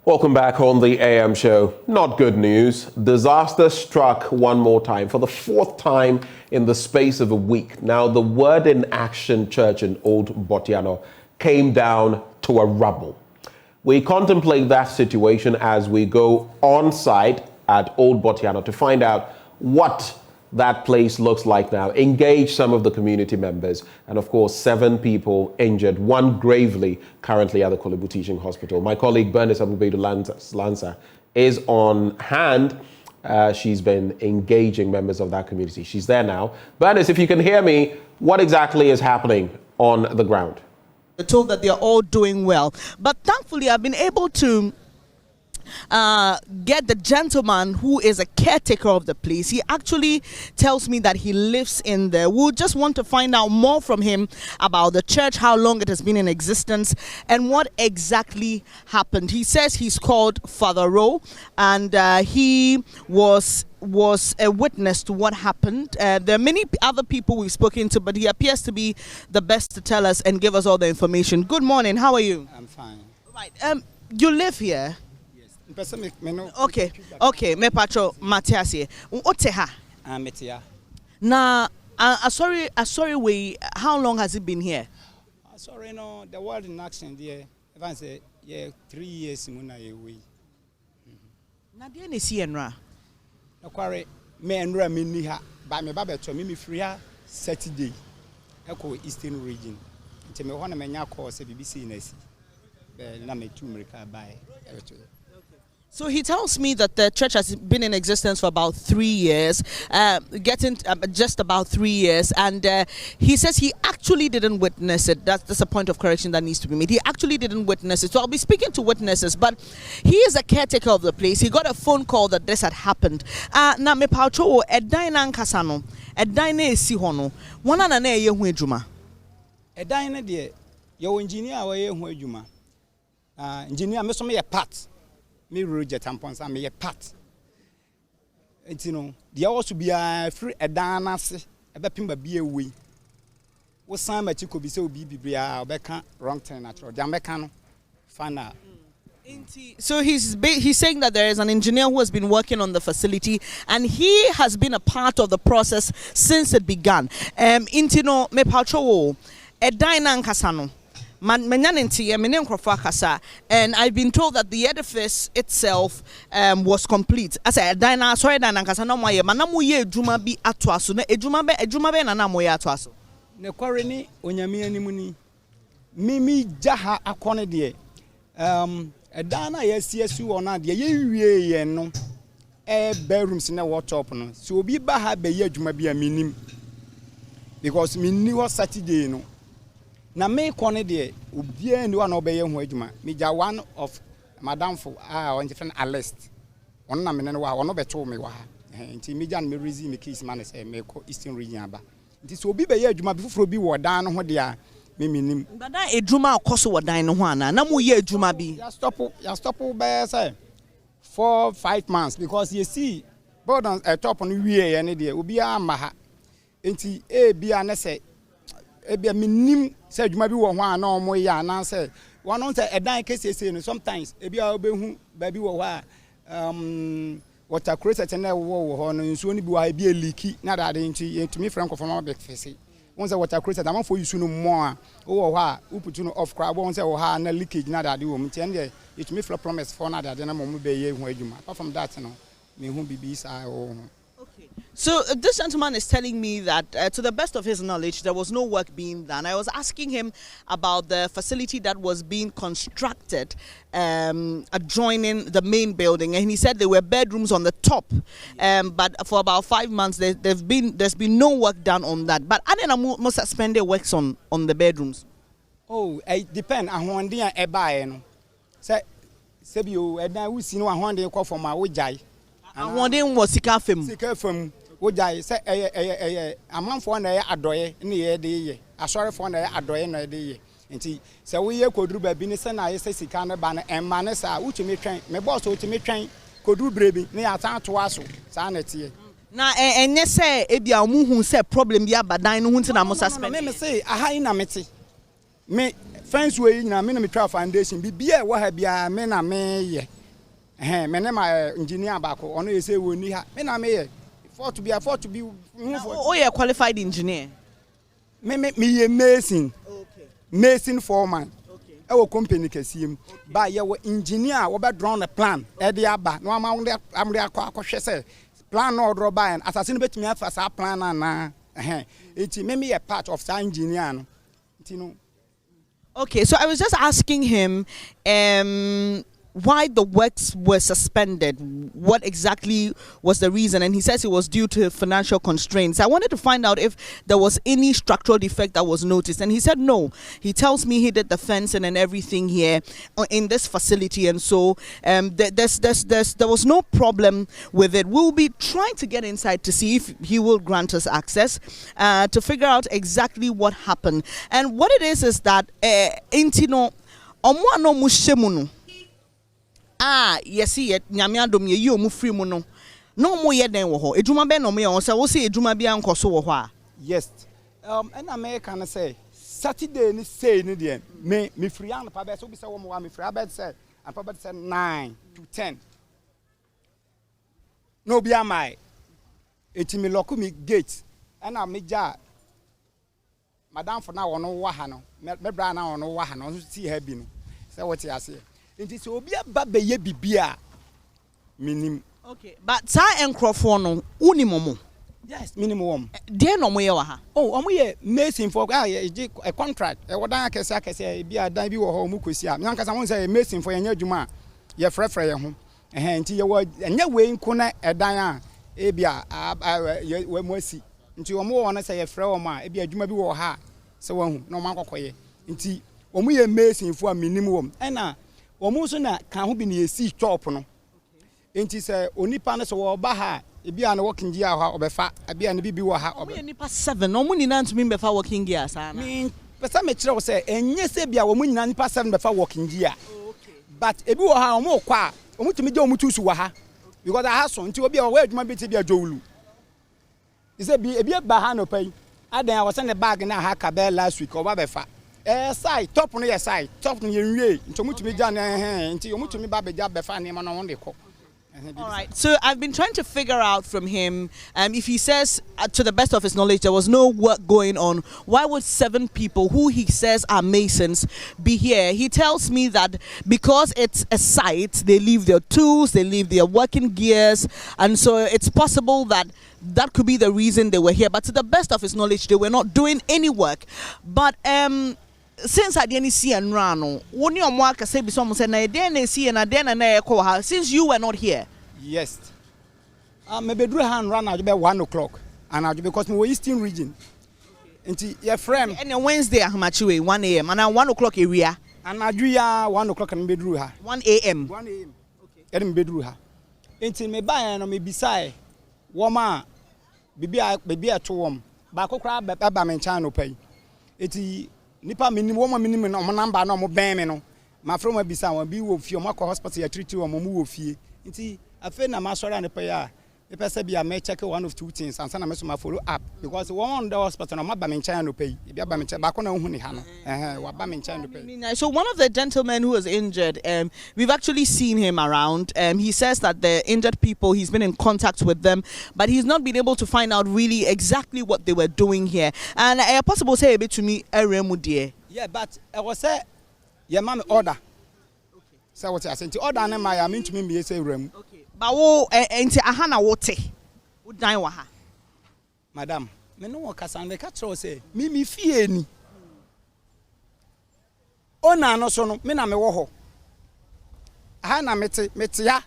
Welcome back on the AM show. Not good news. Disaster struck one more time for the fourth time in the space of a week. Now, the Word in Action Church in Old Botiano came down to a rubble. We contemplate that situation as we go on site at Old Botiano to find out what that place looks like now, engage some of the community members, and of course 7 people injured, 1 gravely currently at the Korle Bu Teaching Hospital. My colleague Bernice Abubedu Lanza is on hand. She's been engaging members of that community. She's there now. Bernice, if you can hear me, what exactly is happening on the ground? We're told that they're all doing well, but thankfully I've been able to get the gentleman who is a caretaker of the place. He actually tells me that he lives in there. We just want to find out more from him about the church, how long it has been in existence, and what exactly happened. He says he's called Father Rowe, and he was a witness to what happened. There are many other people we've spoken to, but he appears to be the best to tell us and give us all the information. Good morning. How are you? I'm fine. Right. You live here? Okay, me patro Matiasi. Ote ha? Metia. Na sorry we how long has it been here? Sorry no, the Word in Action there. If I say 3 years muna ye we. Na dey na si enra. Na kware me enra me ni ha, ba me ba beto me free ha Saturday. Eko Eastern region. Nti me ho na menya call say BBC na si. Na me tu America buy. So he tells me that the church has been in existence for about 3 years, just about 3 years, and he says he actually didn't witness it. That's a point of correction that needs to be made. He actually didn't witness it. So I'll be speaking to witnesses, but he is a caretaker of the place. He got a phone call that this had happened. Na me paucho edan na nkasa no, edan na esi ho no, wona na ye hu adwuma. Edan na de ye engineer wa ye hu adwuma. Engineer me so me part. Me Roger Tamponsa me part. You know, there also be a free a danasi, a bepimba be away. What time that you could be so be beka wrong turn natural. Jamaican final. So he's saying that there is an engineer who has been working on the facility and he has been a part of the process since it began. Intino me patrol a dinan casano. And I've been told that the edifice itself was complete. I said, sorry, manamu ye juma bi atwaso na ejuma be na na moye atwaso. Ne kware ni onyame animu mimi jaha akone de edana yesiesu ona de ye wie ye no bedrooms na workshop no so obi ba ha be ye juma bi a minim because minni ho Saturday no. Na me kone de obia ni wa na obeye ho adwuma me ja one of madam for on different a list on na me ne wa ono beto me wa nti me ja me rezi me case man say me ko Eastern region aba nti so obi be ye adwuma bi foforo bi wo dan no ho de a me minim bada adwuma akoso wo dan no ho ana na mo ye adwuma bi ya stop be say 4-5 months because you see board on top on wie ye ne de obi a ma ha nti bia na say ebia minim say adwuma bi wo ho a na omo ya na say one on say edan kesese no sometimes ebia obehu ba bi wo ho a water closet na wo ho no nsuo ni bi wa ebia leaky na dade nti etumi frank of ma be fese won say water closet am for use no mo a wo ho a uputu no off cra won say wo ha na leakage na dade wo mti ende etumi flow promise for na dade na mo be ye hu adwuma apart from that no me hu bibi sa wo. So this gentleman is telling me that to the best of his knowledge, there was no work being done. I was asking him about the facility that was being constructed adjoining the main building, and he said there were bedrooms on the top, but for about 5 months there's been no work done on that. But I didn't most suspended works on the bedrooms. Oh, it depends. Ahonde e bae no. Say bio edan we see no ahonde call for my wojai. Ahonde was sika fam. Sika fam. Wojai say amanfo na ye adoye na ye de ye. Asorefo na ye adoye na de ye. Nti say we ye koduru ba bi ne say na ye say sika na ba na emma ne sa utumi twen. Me boss utumi twen koduru brebi na ya tan to aso. Sa na tie. Na enye say ebia omuhu say problem bi abadan no hu nti na mo suspend. Me say aha na meti. Me fence we na me na me try foundation bibia wa ha bia me na me ye me ne my engineer back ono ye say woni ha me na me ye for to be oh yeah, qualified engineer. Me ye mason. Okay. Mason foreman. Okay. Our company kesim. But your engineer we be drawn a plan. E dey aba. No am dey akwa say plan no draw by and assassin betimi afa sa plan na enti me a part of sa engineer no. Enti no. Okay, so I was just asking him why the works were suspended. What exactly was the reason? And he says it was due to financial constraints. I wanted to find out if there was any structural defect that was noticed. And he said no. He tells me he did the fencing and everything here in this facility. And so there was no problem with it. We'll be trying to get inside to see if he will grant us access to figure out exactly what happened. And what it is that intino omwano mushemunu. Yes, yet nyame adom ye yi omu free mu no mo ye den wo ho edwuma be no mo ye on say wo say edwuma bia nkoso wo ho a. Yes, and America can say Saturday ni say ni de me free an pa be so be say wo mo me free abed say and pa be say 9 to 10 no be am I etimi lock me gate and me ja madam for now no wa ha no me bra na no wa ha no so see her bi no say what you say. It is obia baba ye bibia minim. Okay, but sa enkrofo no unimomo. Yes, minimum. Dey no mo ye wa ha. Oh, omo ye mason for a contract. E wodan akese bia dan bi wo ho mu kosi a. Me ankasa won say mason for yenya adwuma ye frefre ye ho. Nti ye wo enya we nko na edan a e bia we mo asi. Nti omo wo na say ye frɛ wo ma e bia adwuma bi wo ha se wo hu na omo akokoye. Nti omo ye mason for a minimum. Ena omuso na kan ho bi na yesi chop no enti se onipa no so wo ba ha ebia na working gear ha obefa ebia na bibi wo ha obe nipa 7 omu nyina ntumi befa working gear sa na me pesa me kire wo se enye se bia omu nyina nipa 7 befa working gear but ebi wo ha omu kwa omu tumi je omu tusu wo ha because I have so nti obi a wo adwuma bi te bia jowulu ise bi ebi ba ha no pai adan I send the bag na ha ka be last week oba befa side top no yes side top no yenwie nti omutumi ja na nti omutumi ba beja befa ne ma no won de ko. All right, so I've been trying to figure out from him if he says to the best of his knowledge there was no work going on, why would 7 people who he says are masons be here? He tells me that because it's a site, they leave their tools, they leave their working gears, and so it's possible that could be the reason they were here, but to the best of his knowledge they were not doing any work. But since I didn't see and run, when you mark say be someone said, I didn't see and I didn't call her since you were not here. Yes. Maybe do hand run at about 1 o'clock, and I because we Eastern region. And your friend and Wednesday, how much 1 a.m. and 1 o'clock area. And I do 1 o'clock and be drew her 1 a.m. 1 a.m. Okay. And be drew her. Until me buy and me beside woman, baby a 2 warm. Bako crab, Baba Menchano pay. It's nipa minimum no number no mo ben me no ma from abisa won bi wo fie mo akọ hospital ya treat wo mo wo fie nti afa na ma sori an pay a e pese bia me check one of 2 things and na me so ma follow up because one on the hospital no ma ba me ncha no pay e bia ba me ncha ba ko na hu ni ha no wa ba me ncha no pay. So one of the gentlemen who was injured, we've actually seen him around. He says that the injured people, he's been in contact with them, but he's not been able to find out really exactly what they were doing here. And possible say a bit to me, yeah, but I was say, yeah, mama order. Okay. So what I said, order and I mean to me say room. Okay. But wo enti ahana wote. Wo dan wa ha. Madam, me no work and the catch say, me fie ni. Ona no so no, me na me wo ho. Aha na mete ya.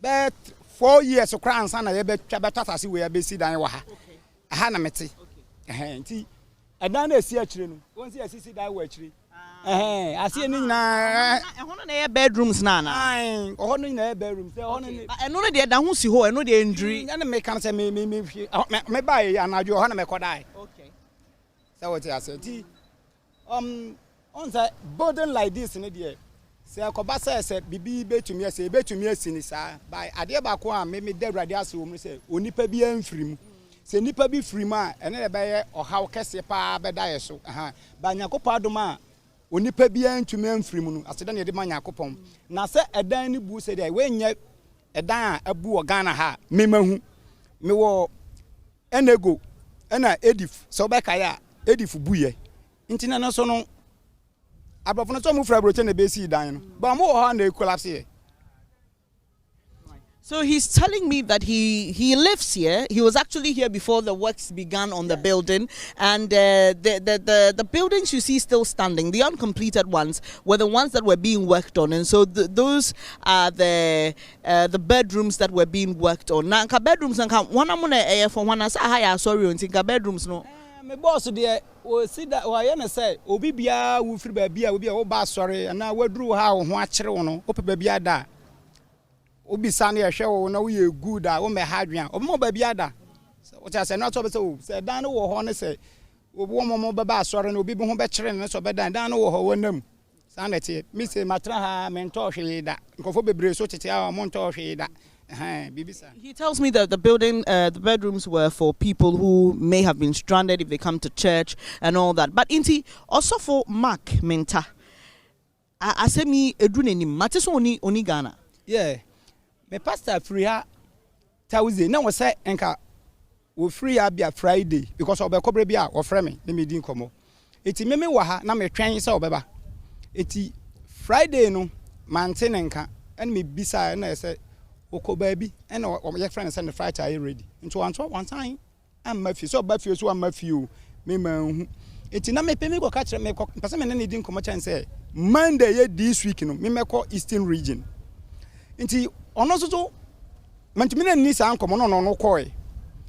But 4 years so kran san na ye be twa betata we be si dan wa ha. Aha na mete. Okay. Enti edan na esi akire no. Won si asisi dan wa akire. Asi ni na ehon na ye bedrooms na na. Ai, ohon ni na bedrooms. Ehon ni. Eno no de da ho si ho, eno de ndri. Na me kan say me buy anaju ohon na me kodai. Okay. So what I say ti on the burden like this in there. Say akobasa say bibi betumi say betumi asini sa by ade ba ko a me de awrade ase wo mu say onipa bi amfiri se nipa bi firi ma ene le be ohaw kese pa be da yeso ba nyakopa adoma onipa bia ntumi amfiri mu no aseda na de ma Yakopɔn na sɛ ɛdan ni bu sɛ de we nyɛ ɛdan a abu wɔ Ghana ha memahu me wɔ enego ɛna edif sɛ obɛka ya edif buye nti na no so no abrɔfo no so mu fra broche na besi dan no ba mo wɔ ha na collapse here. So he's telling me that he lives here. He was actually here before the works began on the building, and the buildings you see still standing, the uncompleted ones, were the ones that were being worked on, and so those are the bedrooms that were being worked on. Now, bedrooms and one amuna for one as I sorry, and think bedrooms no. My boss there o see that o ya na say obi bia wo firi ba bia obi a wo ba sorry and na wadru ha wo ho akere wo no o pe ba bia da obi sane ehwe wo na wo ye good a wo me ha dwan obo ba bia da o ta say na to be say o say dan no wo ho ne say obi wo mo ba ba sorry na obi bi ho be kere ne so be dan no wo ho wonam sane tie mi say matra ha me nto hwe da nkofo bebre so tete a mo nto hwe da. He tells me that the building, the bedrooms were for people who may have been stranded if they come to church and all that. But inti also for Mark Menta, asemi eduneni mateso oni Ghana. Yeah, me pastor free ha Tuesday. Now we say enka we free ha bia Friday because obe kobre bia o frɛ me na me din komo. Eti me wa ha na me twen sɛ obeba. Eti Friday no mante nenka and me bisa na say oko baby and your friend send the flight are ready into one time am mafi so ba fie so am mafi me man enti na me pemi go catch me person me ne din komo chan say Monday ye this week no me meko Eastern region enti ono so mantumi na ni sa ankomo no koi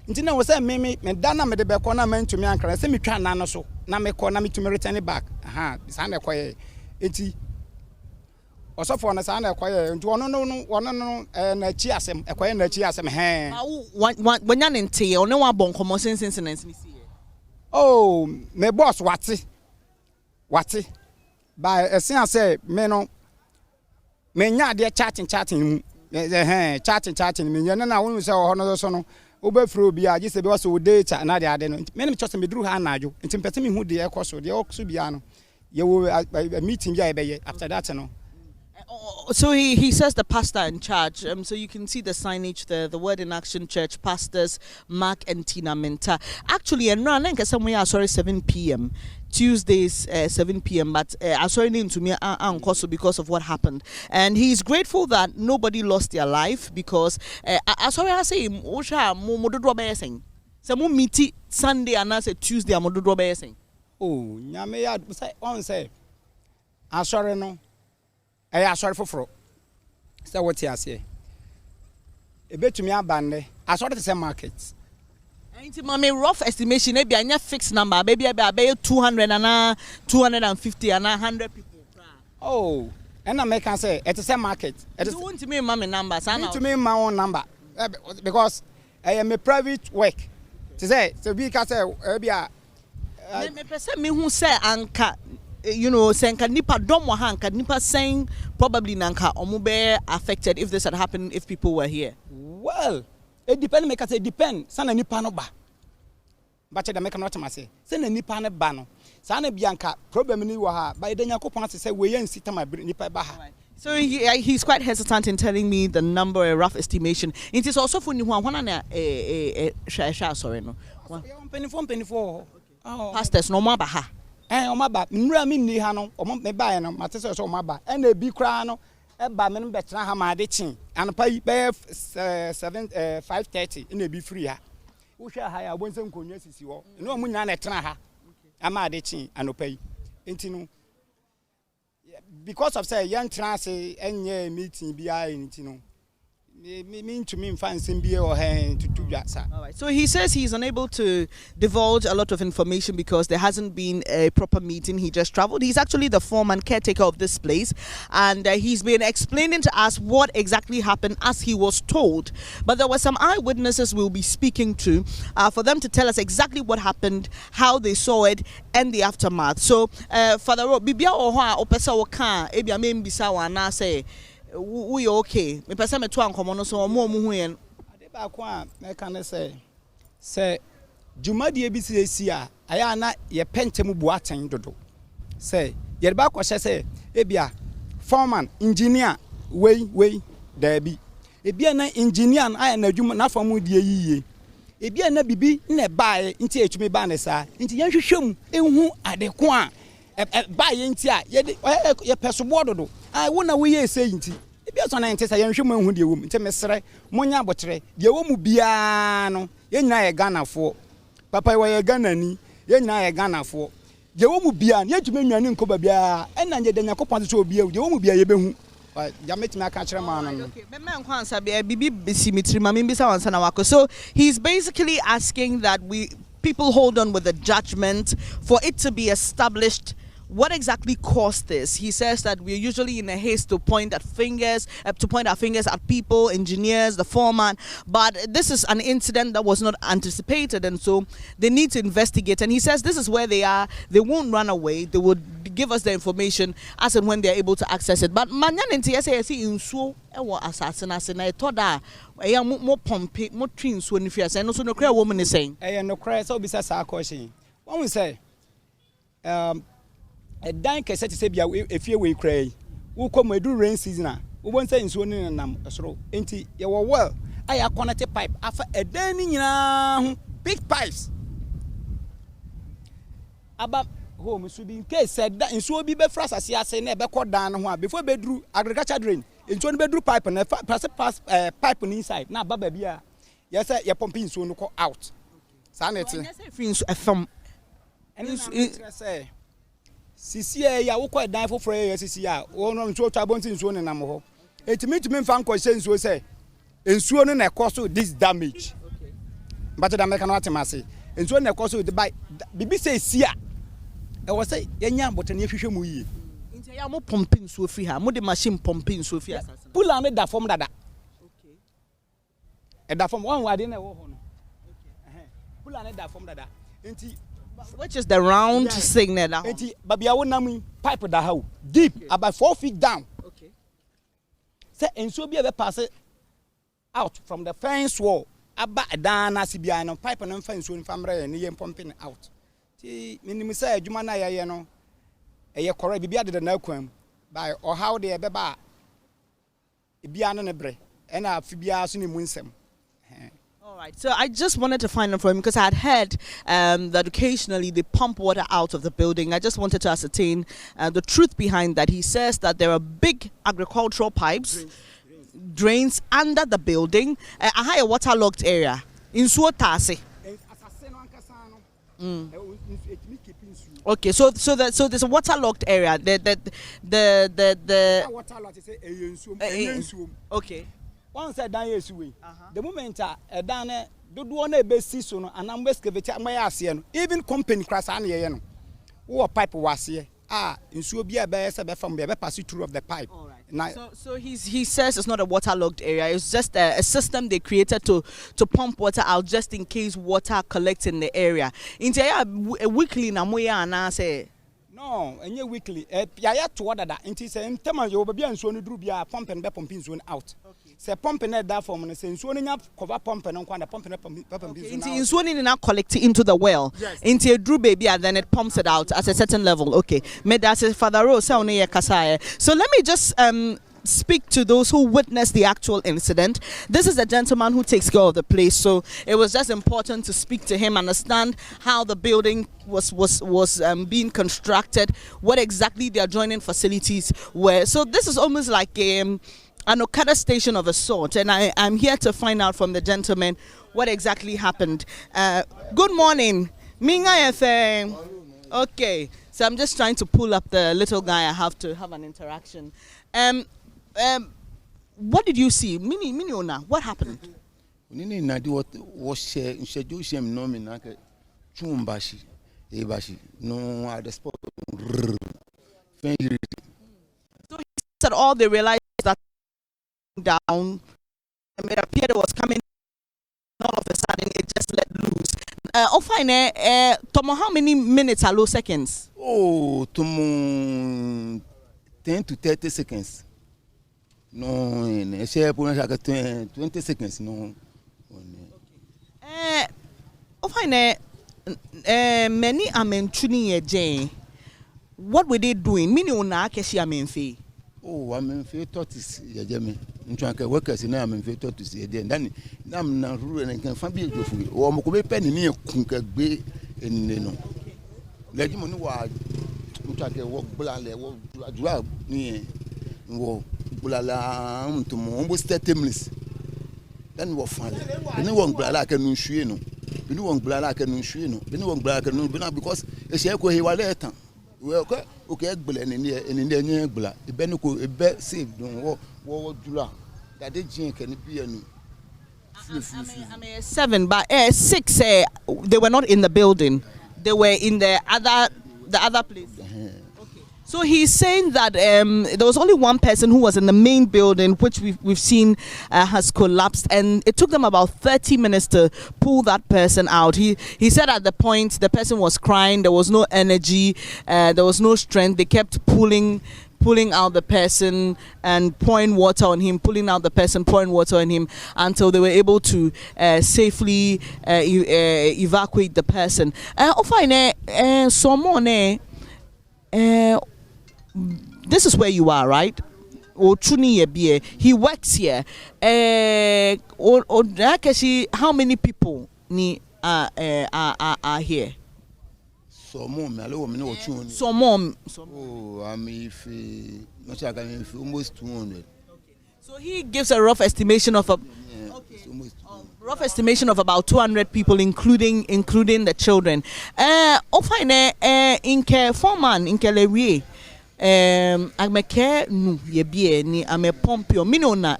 enti na wo say me da na me de be ko na mantumi ankara say me twa na no so na me ko na me tumi return back bisa na koye enti osofo na sa na ekoye nti ono no na chi asem ekoye na chi asem he wanya ne nte ono wa bon komo sense ni see oh me boss wate by esia say me no me nya de chatting mu chatting me nya na wonu say ho no so no obefro bi a gise be was o data na de ade no me no chose me duru ha na adwo nti mpese me hu de ekoso de okso bia no ye wo meeting bia e be ye after that no. So he says the pastor in charge. So you can see the signage there, the Word in Action Church pastors Mark and Tina Menta. Actually, and no, I think somewhere 7 p.m. Tuesdays 7 p.m. But I saw it to me also because of what happened, and he's grateful that nobody lost their life because I say Osha mododo be saying. Some meet Sunday and I say Tuesday mododo be saying. Oh, nyame ya say on say. I sorry no. I sorry for so what you say a bit to me abande I saw the same market ain't mommy rough estimation maybe a fixed number maybe about 200 and 250 and 100 people. Oh, and I can say it's the same market. It won't to me mommy numbers to me my own number because I am a private work to say so we can say me person me who say anka you know, saying nipa dom wa hanka nipa saying probably nanka omube affected if this had happened if people were here. Well, it depends. Make us say depend. Sana nipa no ba. But the make not say. Sana nipa no ba no. Sana bianca problem ni wa ha. By the Yakopon say we yen sit my nipa ba ha. So he's quite hesitant in telling me the number, a rough estimation. It is also for you one sorry no. Penny for. Pastors no more ba ha. Omaba nra mi ni ha no omo me ba no mate so omaba e na bi kra no e ba me no betena ha ma de chin anpa yi be 5:30 e na bi free ha wo hwa ha ya bonse nkonwa sisi ho no omu nya na tena ha ama de chin anopa yi enti no because of say yan tena say enye meeting bi a enti no So he says he's unable to divulge a lot of information because there hasn't been a proper meeting. He just traveled. He's actually the foreman caretaker of this place, and he's been explaining to us what exactly happened as he was told. But there were some eyewitnesses we'll be speaking to for them to tell us exactly what happened, how they saw it, and the aftermath. So, Father, Bibia Oha Opesa Oka, Ebia Membisa Wana say. We okay. Me pesa me to ankomo no so omo mu hu yen. Ade ba ko a me kan say jumadi ebisi a aya na ye pentem bu aten dodo. Say yɛde ba kɔhyɛ sɛ ebia foreman engineer wei dabi ebia na engineer ayɛ na adwuma na famu die yiye ebia na bibi na bae nti etumi ba ne saa nti yɛhwehwɛ mu ehu adeko a bae nti a yɛ pɛsobo dodo a wo na wo yɛ ese nti ebia so na nti sɛ yɛhwehwɛ mu ehu die wom nti mesrɛ monya abotre die wo mu bia no yɛnyina yɛ Ghanafo papa yɛ Ghanani yɛnyina yɛ Ghanafo je wo mu bia na yɛtumi nwane nkoba bia ɛna nyɛ danya kopɔn so obia je wo mu bia yɛbɛhu ja metimi aka kyerɛ ma no okay me nkwansa bibi bisimitri ma mbisa wansa na wako. So he's basically asking that people hold on with the judgment for it to be established what exactly caused this. He says that we're usually in a haste to point our fingers at people, engineers, the foreman, but this is an incident that was not anticipated, and so they need to investigate. And he says this is where they are. They won't run away. They would give us the information as and when they're able to access it. But manyanenti yesi insuo ewo asasena se na etoda eya mo pompe mo twi insuo ni fiase no so no kra wo mu ne sen no kra so bisa sa question. One we say a dan kese te se bia efie we kra yi wo kom edu rain season a wo bon say nsuo ni nam soro enti ye wo well aya connect pipe afa a dan ni nyina ho big pipes aba home so be in case said that nsuo bi be fra asase ase na e be kɔ dan no ho a before be dru agriculture drain nsuo no be dru pipe na pass pipe ni inside na baba bia ye say ye pump nsuo no kɔ out sa na ete free nsuo efam ɛna say sisi ya wo kɔ dan foforo ya sisi ya wo no nsuo twa bonti nsuo ne nam ho etimi mfa nkɔ hye nsuo sɛ nsuo no na ɛkɔ this damage okay but da meka no atemase nsuo na ɛkɔ so bibi sɛ sia ɛwɔ sɛ yɛnya abotane yɛhwehwɛ mu yie nti ya mo pompe nsuo free ha mo de machine pompe nsuo free asase pula no da fam dada okay da fam wan wade na ɛwɔ ho no okay pula no da fam dada nti which is the round signal now. Babia wonam pipe da how deep about 4 feet down. Okay. Say enso bi e be pass out from the fence wall. Aba dan asibia no pipe no fence so famre ne yem pumping out. Ti minim say adwuma na ye no e correct bibia de na akwam by or how de e be ba e bia no ne bre e na afibia so ne mu nsem. All right, so I just wanted to find out from him because I had heard that occasionally they pump water out of the building. I just wanted to ascertain the truth behind that. He says that there are big agricultural pipes, drains under the building, a higher waterlogged area. In Suotase. Okay, so there's a waterlogged area. The okay. Once I done yes we. The moment I done do one be so no and I'm excavate my ase no even company crash an ye no wo pipe was here nsuo bi be se be from be pass through of the pipe. All right. Now, so he says it's not a waterlogged area, it's just a system they created to pump water out just in case water collects in the area. Into weekly na moya na say no, enye weekly. Ya to order that. Inti say ntema yo be nsuo no duru bia pump and be pump nsuo out. Say pump na da form no say nsuo no nya cover pump no kwa na pump na pump nsuo. Inti nsuo ni na collect into the well. Inti e duru baby and then it pumps it out at a certain level. Okay. Me that say Father Rose say oni ye kasa. So let me just speak to those who witnessed the actual incident. This is a gentleman who takes care of the place, so it was just important to speak to him, understand how the building was being constructed, what exactly the adjoining facilities were. So this is almost like an Okada station of a sort, and I'm here to find out from the gentleman what exactly happened. Good morning. Minga. Okay, so I'm just trying to pull up the little guy. I have to have an interaction. What did you see? Miniona, what happened? Nini nadi what was schedule shem no minake chumbashi ebashi no at the spot. So he said all they realized that down and it appeared it was coming all of a sudden it just let loose. Tomo, how many minutes are low seconds? Oh, Tomo 10 to 30 seconds. No, I say 20 seconds. No. Many amenchuni ye jane. What were they doing? Mini una keshi amenfe. Oh, I'm in fair tortoise, Yajami. In Tranka workers in I'm in fair tortoise, then I'm not ruling and can find beautiful. Or Mokobe penny near Kunka Bay in Nino. Let him know why Mutaka walk Bulale, walk drug near walk Bulala to almost 30 minutes. Then we'll find it. And no one black and Nushino. You know one black and Nushino. You know one black and Nubina because it's Yako Hiwaleta. Well, okay, and in the near black, the Benuko, a bet saved on war Jula. That did Jane can be a new. I mean, 7, but 6, they were not in the building. They were in the other place. Okay. So he's saying that there was only one person who was in the main building, which we've seen has collapsed, and it took them about 30 minutes to pull that person out. He said at the point the person was crying, there was no energy, there was no strength. They kept pulling out the person and pouring water on him, pulling out the person, pouring water on him until they were able to safely evacuate the person. This is where you are, right? He works here. How many people are here? So more, So more. Oh, I mean, if almost 200. So he gives a rough estimation of rough estimation of about 200 people, including the children. In care foreman in Kelewie. I'm a care no ye ni I'm a pompio minona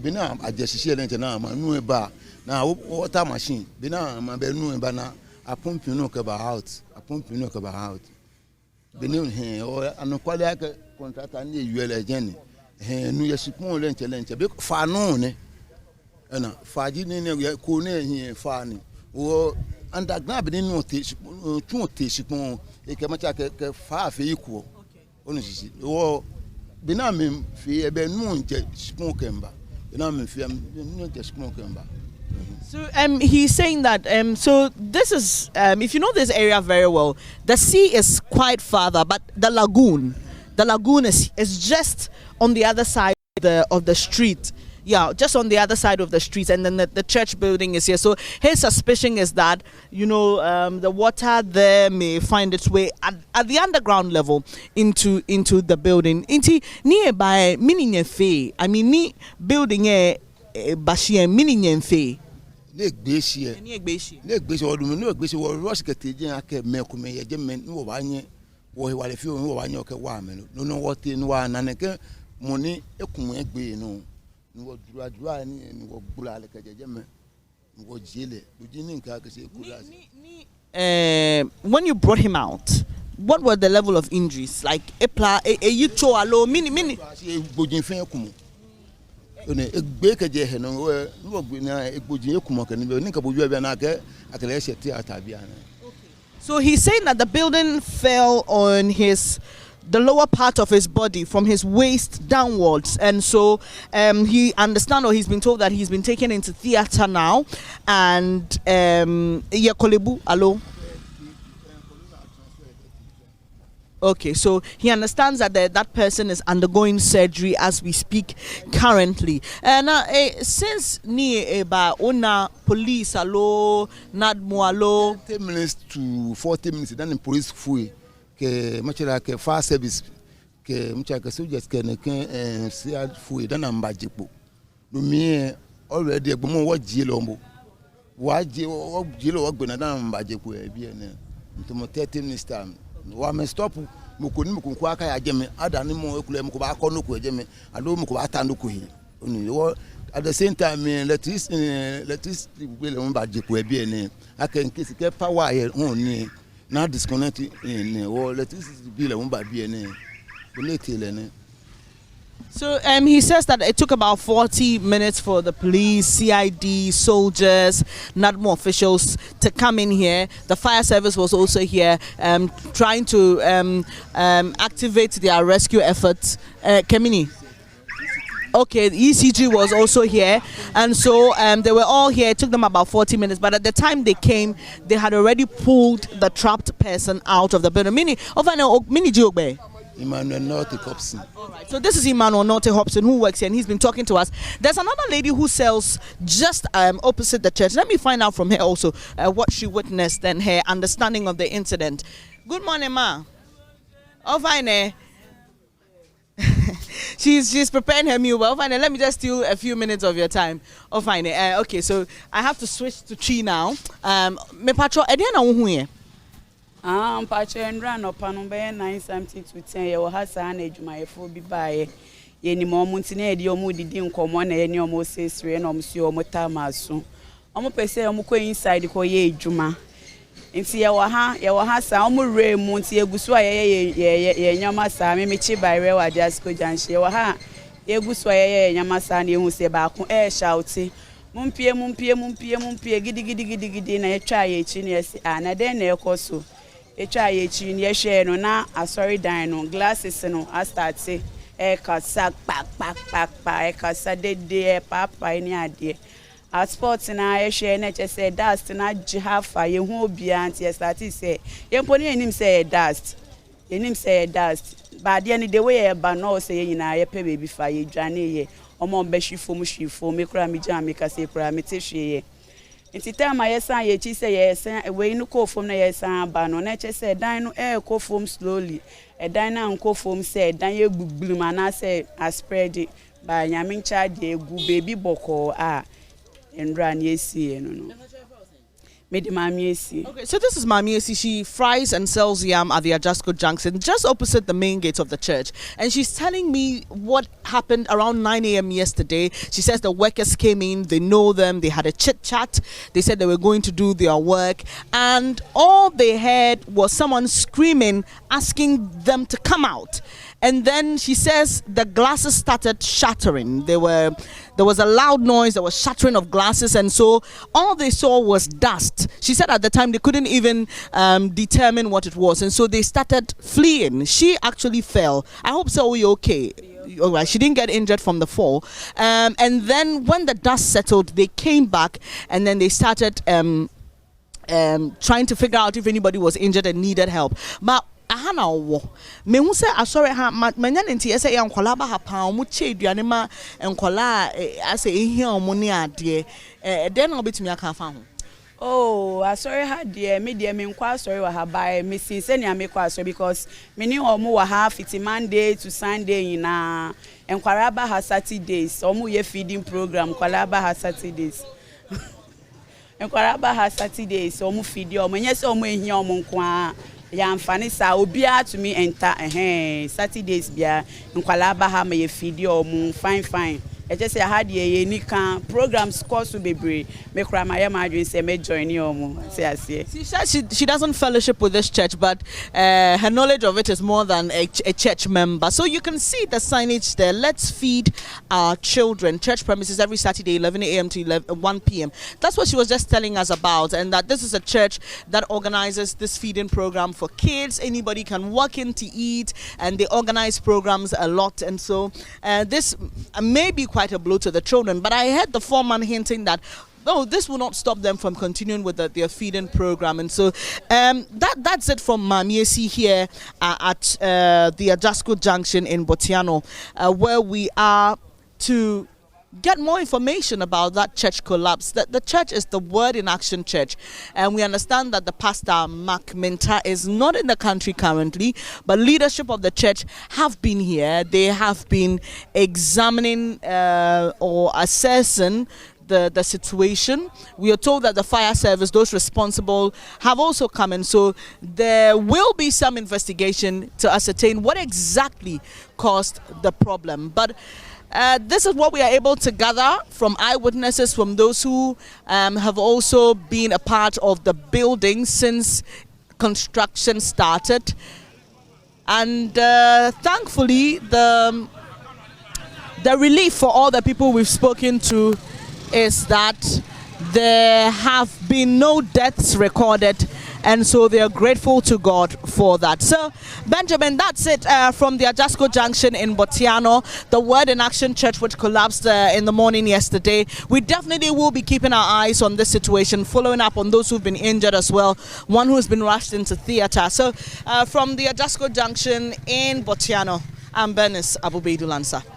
bina ajesi lente na ma nu eba na water machine bina ma be nu eba na a pump no ka ba out bina he o anokwale aka contractor na yuele jeni he nu ye sipon lente be fa no ne na fa ji ne ko ne he fa ni o underground be no te sipon e ke ma cha ke fa fe ikuo onu sisi o bina me fi ebe nu nje sipon kemba bina me fi nu nje sipon kemba. So he's saying that so this is if you know this area very well, the sea is quite farther, but the lagoon is just on the other side of the street. Yeah, just on the other side of the street, and then the church building is here. So his suspicion is that, the water there may find its way at the underground level into the building. Inti nearby meaning fe. I mean, ni building a bashie meaning fe. Leg beshi odum no beshi wo rush keteje ake mekume ye jemen wo banye wo wale fi wo banye oke wa me no wote no wa naneke moni ekun egbe no wo dura ni wo gbula le kejeje me wo jile duji ni nka ke se kula. When you brought him out, what were the level of injuries? Like you cho alo mini gbojin fen ekun egbe keje he no wo gbe na egbojin ekun kan ni ka boju e na ke akele se theater bia na. So he's saying that the building fell on the lower part of his body from his waist downwards, and so he understand, or he's been told that he's been taken into theater now, and Yakolebu alo. Okay, so he understands that that person is undergoing surgery as we speak currently. And since ni eba ona police alo nadmo alo 10 minutes to 40 minutes, then the police fui ke machira ke fire service ke machira ke soldiers ke ne ke sia fui then am bajepo no me already egbomo wo jilo mbo wa jilo wo gbena dan am bajepo e bi ene ntomo 30 minutes time wa me stop mukoni mukunku aka ya jeme adani mo ekule muko ba kono ko jeme ado muko ba tando ko hi oni at the same time let us we le ba jepo e bi ene aka nkisi ke power here oni na disconnect in let us be le ba bi ene ne. So he says that it took about 40 minutes for the police, CID, soldiers, NADMO officials to come in here. The fire service was also here trying to activate their rescue efforts. Kemini? Okay, the ECG was also here, and so they were all here. It took them about 40 minutes, but at the time they came, they had already pulled the trapped person out of the building. Mini Jogbe. Emmanuel Norte Hobson. All right, so this is Emmanuel Norte Hobson who works here, and he's been talking to us. There's another lady who sells just opposite the church. Let me find out from her also what she witnessed and her understanding of the incident. Good morning, ma. Oh, fine. She's preparing her meal. Well, fine. Let me just steal a few minutes of your time. Oh, fine. Okay, so I have to switch to Chi now. Me patro, Ediana Uhuye. Patro and ran up on 9 something to 10. You has an age, my fool be by any moment in a deal moody didn't come one any almost says, and almost your motamasu. Almost per se, I'm going inside the coye juma. Nti ya wa sa omu re mu nti egusu a ye nyama sa me mechi by re wa Jasco Junction ya wa egusu a ye nyama sa na ehu se ba ko shouti mumpie gidi na etwa ye chi na esi na den na ekoso etwa ye chi na ye hwe no na asori dan no glasses no a start kasa pak kasa de papa ni ade at sports na ye share na che say dust na jihafa ye hu obia anti ye start say ye mponi enim say dust but the end the way ba no say ye nyina ye pe baby fa ye dwane ye omo be hwifom me kura me jam me kase kura me te hwe ye nti time ye san ye chi say ye san we nu ko fom na ye san ba no na che say dan no ko fom slowly dan na nko fom say dan ye gbugbulu ma na say a spread ba nyame ncha de egu baby boko and run yesi no. Okay, so this is Mami Esi. She fries and sells yam at the Ajasco Junction, just opposite the main gates of the church. And she's telling me what happened around 9 a.m. yesterday. She says the workers came in, they know them, they had a chit chat, they said they were going to do their work, and all they heard was someone screaming, asking them to come out. And then she says the glasses started shattering. There was a loud noise, there was shattering of glasses, and so all they saw was dust. She said at the time they couldn't even determine what it was, and so they started fleeing. She actually fell. I hope so you're okay. All right, she didn't get injured from the fall. And then when the dust settled, they came back, and then they started trying to figure out if anybody was injured and needed help. But ahana wo me hu se asore ha manya nti ese ya nkola ba ha pa mu che aduane ma nkola ase ehia omo ne ade den na obetumi aka fa ho. Oh, asore ha de me nkwa asore wa ha ba me sin se ne amekwa asore because me ni omo wa ha fiti Monday to Sunday na enkwara ba ha Saturdays omo ye feeding program kwala ba ha Saturdays enkwara ba ha Saturdays omo feed omo nyese omo ehia omo nkwa ya mfani sa obia to me enter Saturdays bia nkwala ba ha ma ye feed omo fine I just say I had ye nika programs course bebre me kra my adwin say me join omo say as she doesn't fellowship with this church, but her knowledge of it is more than a church member. So you can see the signage there. Let's feed our children. Church premises every Saturday 11 a.m. to 1 p.m. That's what she was just telling us about, and that this is a church that organizes this feeding program for kids. Anybody can walk in to eat, and they organize programs a lot, and so this may be quite a blow to the children, but I heard the foreman hinting that this will not stop them from continuing with their feeding program. And so that's it from Mami Esi here at the Ajasco Junction in Botiano, where we are to get more information about that church collapse. The church is the Word in Action Church, and we understand that the pastor Mark Minter is not in the country currently, but leadership of the church have been here. They have been examining or assessing the situation. We are told that the fire service, those responsible, have also come in, so there will be some investigation to ascertain what exactly caused the problem. But this is what we are able to gather from eyewitnesses, from those who have also been a part of the building since construction started. And thankfully, the relief for all the people we've spoken to is that there have been no deaths recorded, and so they are grateful to God for that. So, Benjamin, that's it from the Ajasco Junction in Botiano, the Word in Action Church, which collapsed in the morning yesterday. We definitely will be keeping our eyes on this situation, following up on those who've been injured as well, one who's been rushed into theatre. So, from the Ajasco Junction in Botiano, I'm Bernice Abubeidou Lansa.